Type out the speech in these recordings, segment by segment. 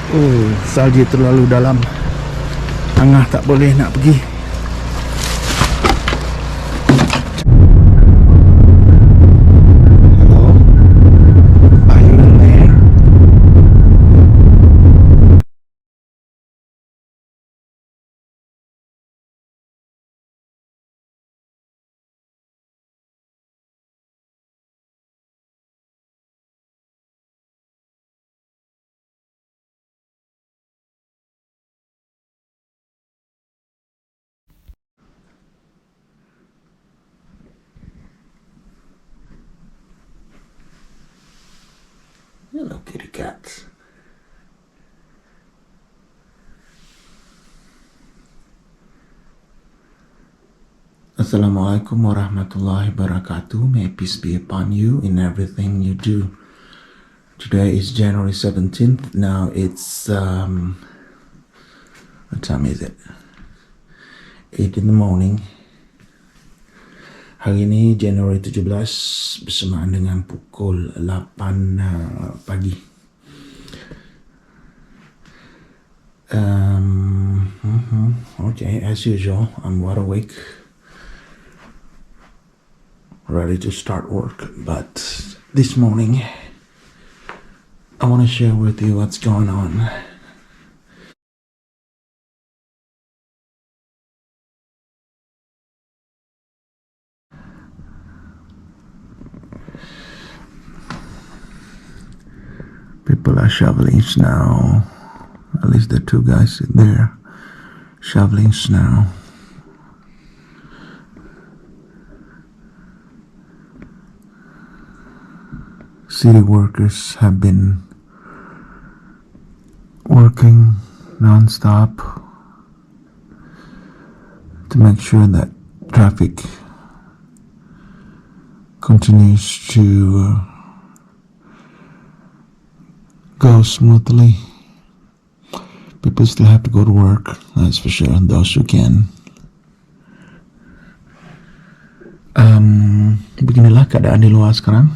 Oh, salji terlalu dalam. Angah tak boleh nak pergi. Hello? Are you in there? Hello, kitty cats. Assalamualaikum warahmatullahi wabarakatuh. May peace be upon you in everything you do. Today is January 17th. Now it's, what time is it? 8 in the morning. Hari ini Januari 17 bersamaan dengan pukul 8 pagi. Okay, as usual, I'm wide awake, ready to start work. But this morning, I want to share with you what's going on. People are shoveling snow. At least the two guys in there shoveling snow. City workers have been working non-stop to make sure that traffic continues to go smoothly. People still have to go to work, that's for sure, those who can. Beginilah keadaan di luar sekarang.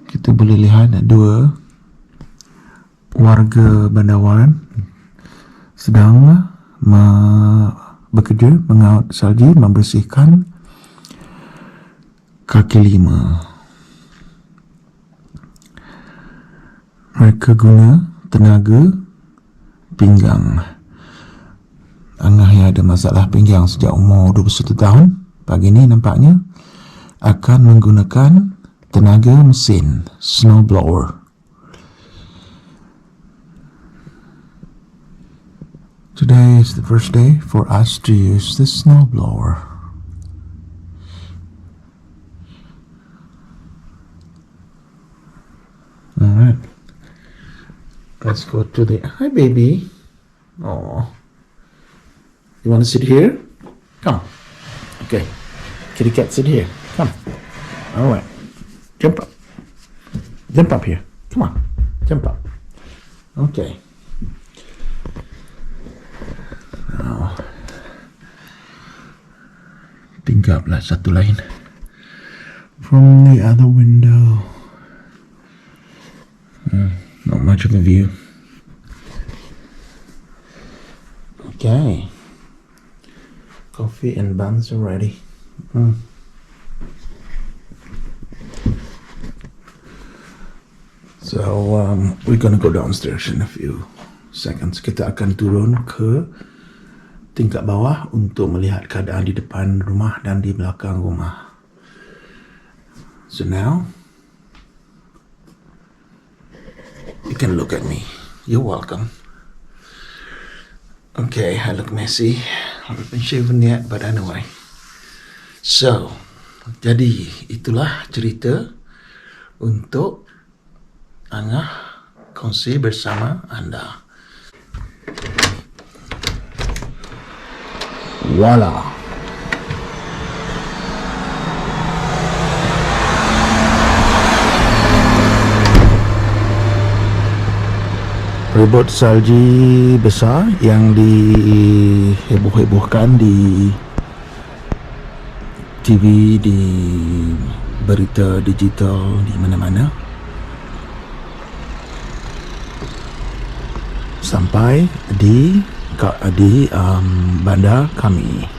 Kita boleh lihat dua warga bandar sedang bekerja mengaut salji, membersihkan kaki lima. Mereka guna tenaga pinggang. Angah yang ada masalah pinggang sejak umur 21 tahun, pagi ini nampaknya akan menggunakan tenaga mesin snowblower. Today is the first day for us to use the snowblower. Alright. Let's go to the... Hi, baby. Oh. You want to sit here? Come. Okay. Kitty cat, sit here. Come. All right. Jump up. Jump up here. Come on. Jump up. Okay. Now, tinggallah satu lain. From the other window. Not much of a view. Okay. Coffee and buns are ready. So we're gonna go downstairs in a few seconds. Kita akan turun ke tingkat bawah untuk melihat keadaan di depan rumah dan di belakang rumah. So now you can look at me. You're welcome. Okay, I look messy. I haven't been shaven yet, but anyway. So, jadi itulah cerita untuk Angah kongsi bersama anda. Voila. Ribut salji besar yang diheboh-hebohkan di TV, di berita digital, di mana-mana. sampai di bandar kami.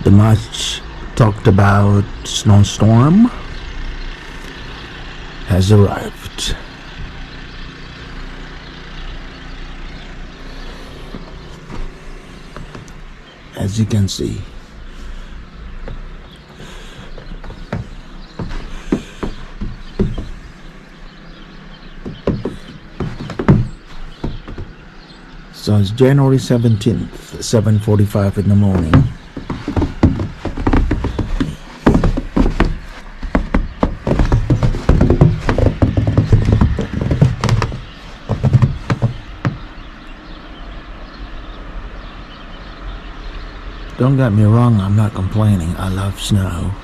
The much talked about snowstorm has arrived. As you can see, so it's January 17th, 7:45 in the morning. Don't get me wrong, I'm not complaining. I love snow.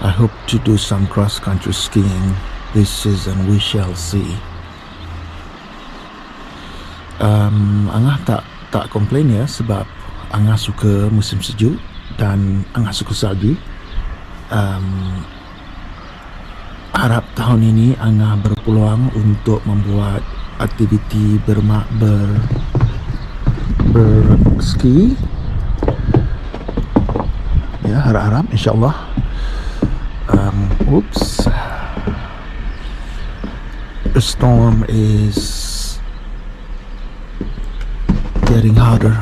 I hope to do some cross-country skiing this season. We shall see. Angah tak komplain ya, sebab Angah suka musim sejuk dan Angah suka salji. Harap tahun ini Angah berpeluang untuk membuat aktiviti berski. Ya, harap-harap insyaAllah. The storm is getting harder.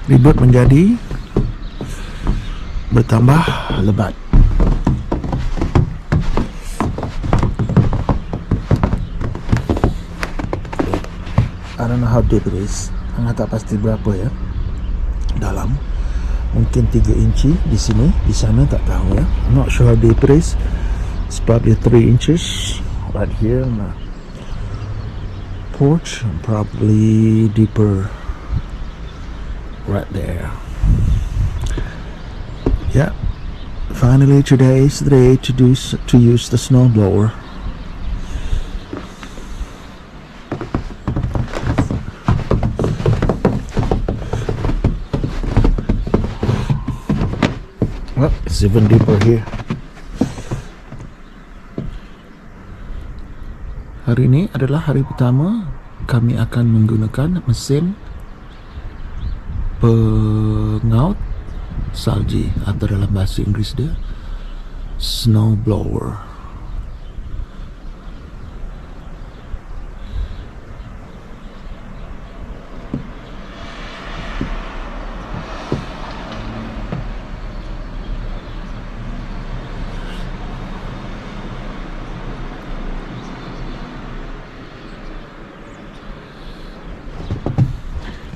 Ribut menjadi bertambah lebat. I don't know how deep it is. Angah tak pasti berapa ya dalam. Mungkin 3 inchi di sini, di sana tak tahu ya. I'm not sure how deep it is. It's probably 3 inches right here on the porch, and probably deeper right there. Yeah, finally today is the day to use the snowblower. Well, it's even deeper here. Hari ini adalah hari pertama kami akan menggunakan mesin pengaut salji, atau dalam bahasa Inggeris dia snowblower.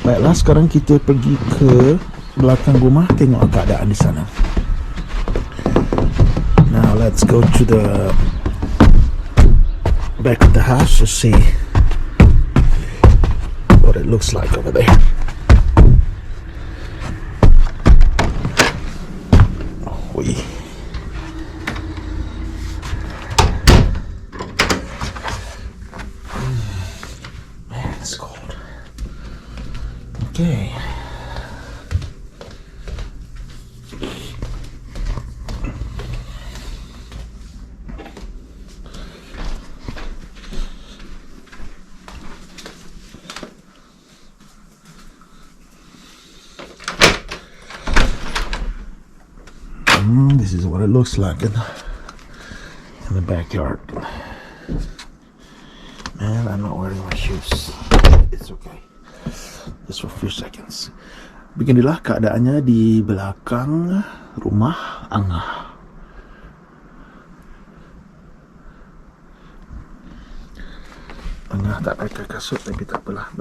Baiklah, sekarang kita pergi ke belakang rumah, tengok keadaan di sana. Now let's go to the back of the house to see what it looks like over there. Oi. Man, it's cold. Okay. This is what it looks like in the backyard. Man, I'm not wearing my shoes. It's okay. Just for a few seconds. Beginilah keadaannya di belakang rumah Angah. Angah tak pakai kasut, tapi tak apalah,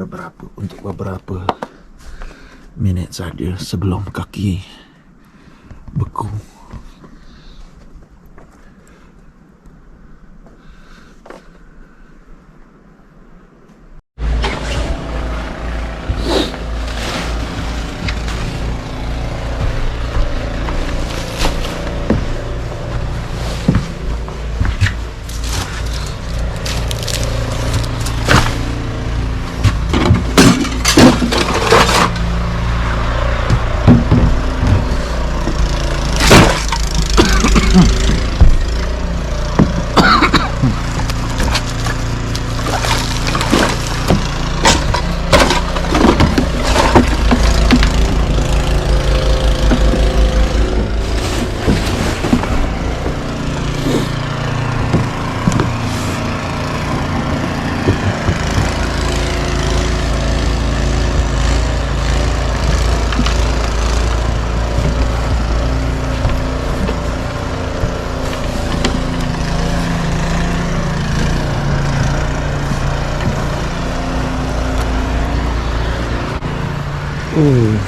untuk beberapa minit saja sebelum kaki beku.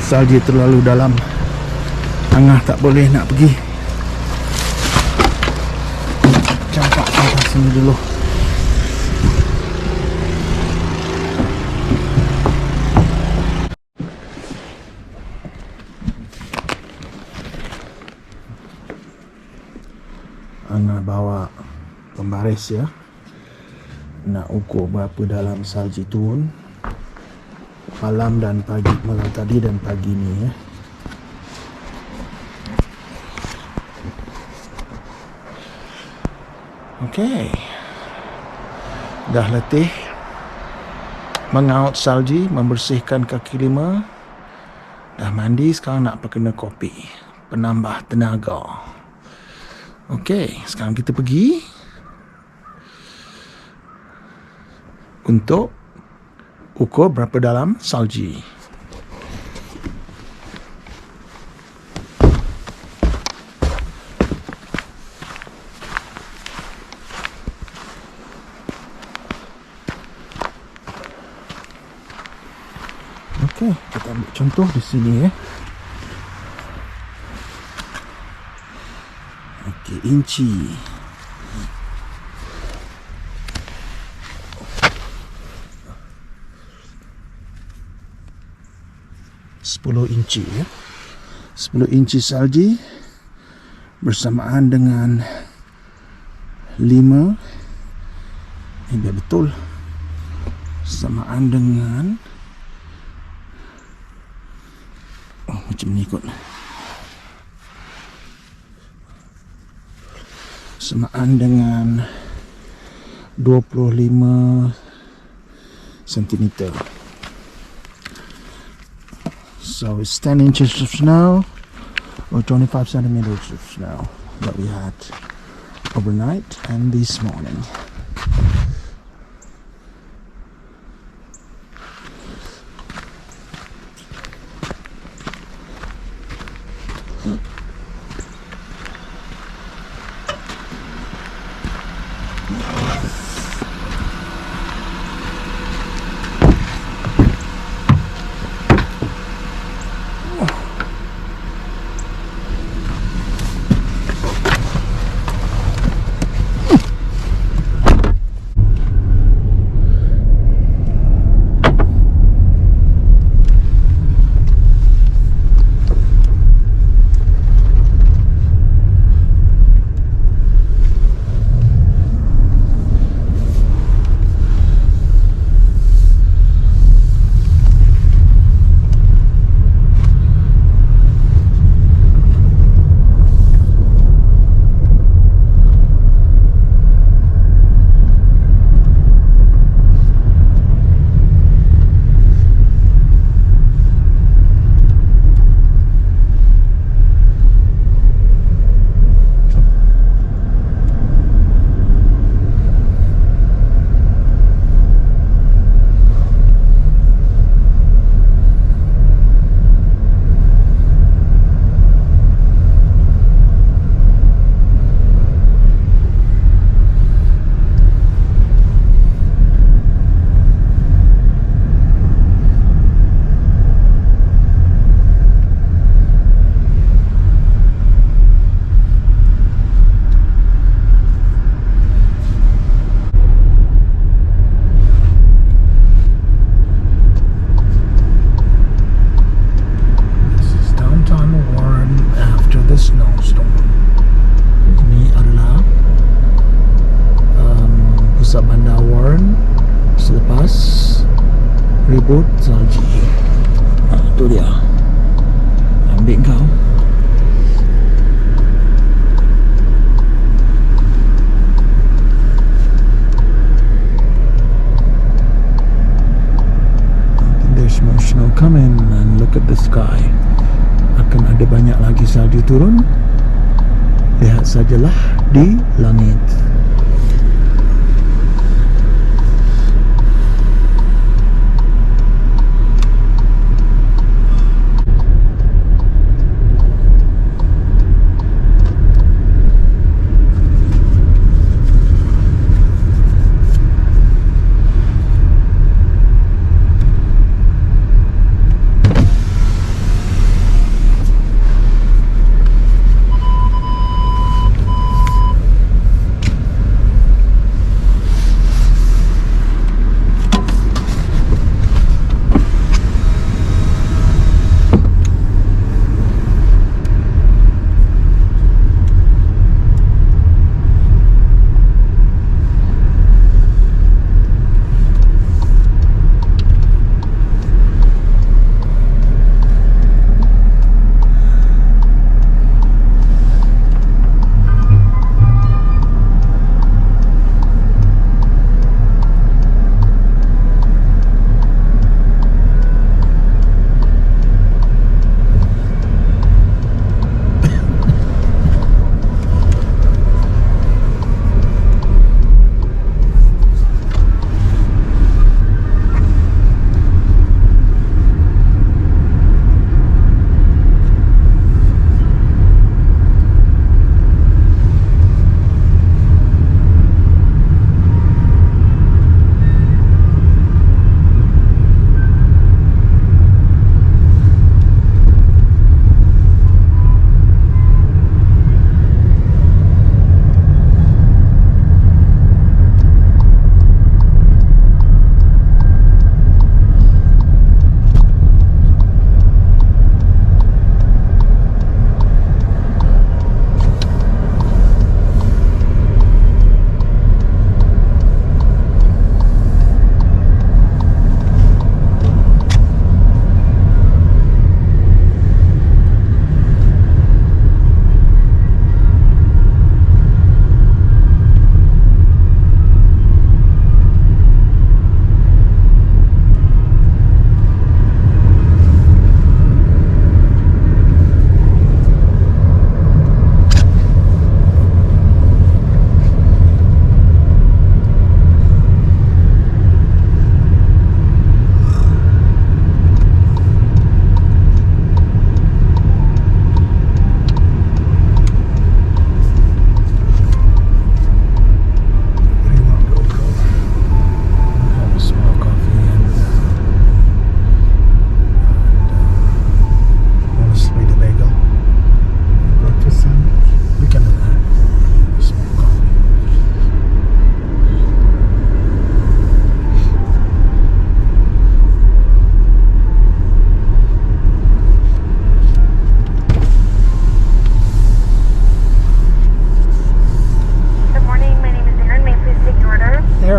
Salji terlalu dalam. Angah tak boleh nak pergi. Campak ke atas sini dulu. Angah bawa pembaris ya, nak ukur berapa dalam salji turun malam dan pagi, malam tadi dan pagi ni ya. Okey, dah letih mengaut salji, membersihkan kaki lima, dah mandi, sekarang nak kena kopi penambah tenaga. Okey, sekarang kita pergi untuk ukur berapa dalam salji. Okey, kita ambil contoh di sini ya. Okey, inchi. Inci ya. 10 inci salji bersamaan dengan 5, ini biar betul, samaan dengan macam ni kot, samaan dengan 25 cm. So it's 10 inches of snow or 25 centimeters of snow that we had overnight and this morning. Ribut Salji. Itu dia. Ambil kau. There's more snow coming and look at the sky. Akan ada banyak lagi salju turun. Lihat sajalah di langit.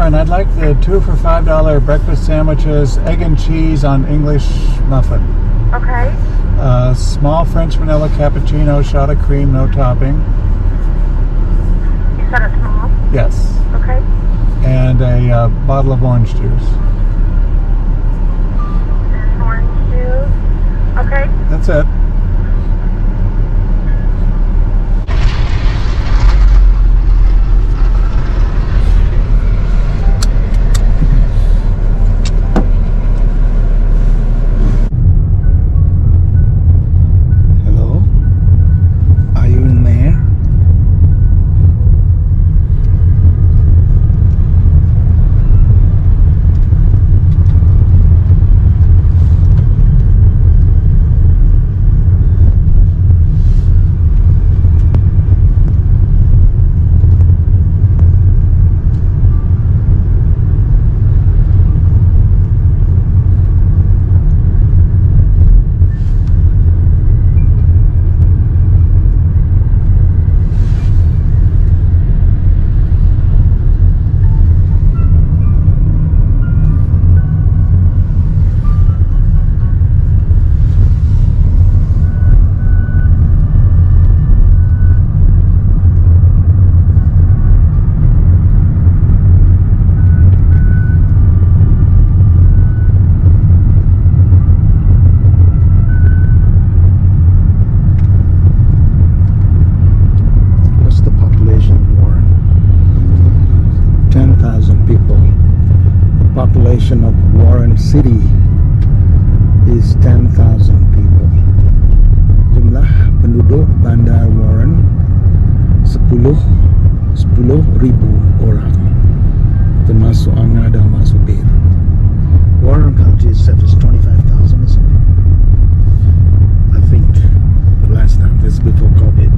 Warren, I'd like the 2 for $5 breakfast sandwiches, egg and cheese on English muffin. Okay. Small French vanilla cappuccino, shot of cream, no topping. You said a small? Yes. Okay. And a bottle of orange juice. And orange juice. Okay. That's it. Hello? Are you in there? What's the population of Warren? 10,000 people. The population of Warren City is 10,000 people. Jumlah penduduk bandar Warren 10,000 orang, termasuk Angah dan masih. Warren County itself is 25,000, isn't it? I think the last time, this is before COVID.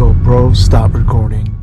GoPro, stop recording.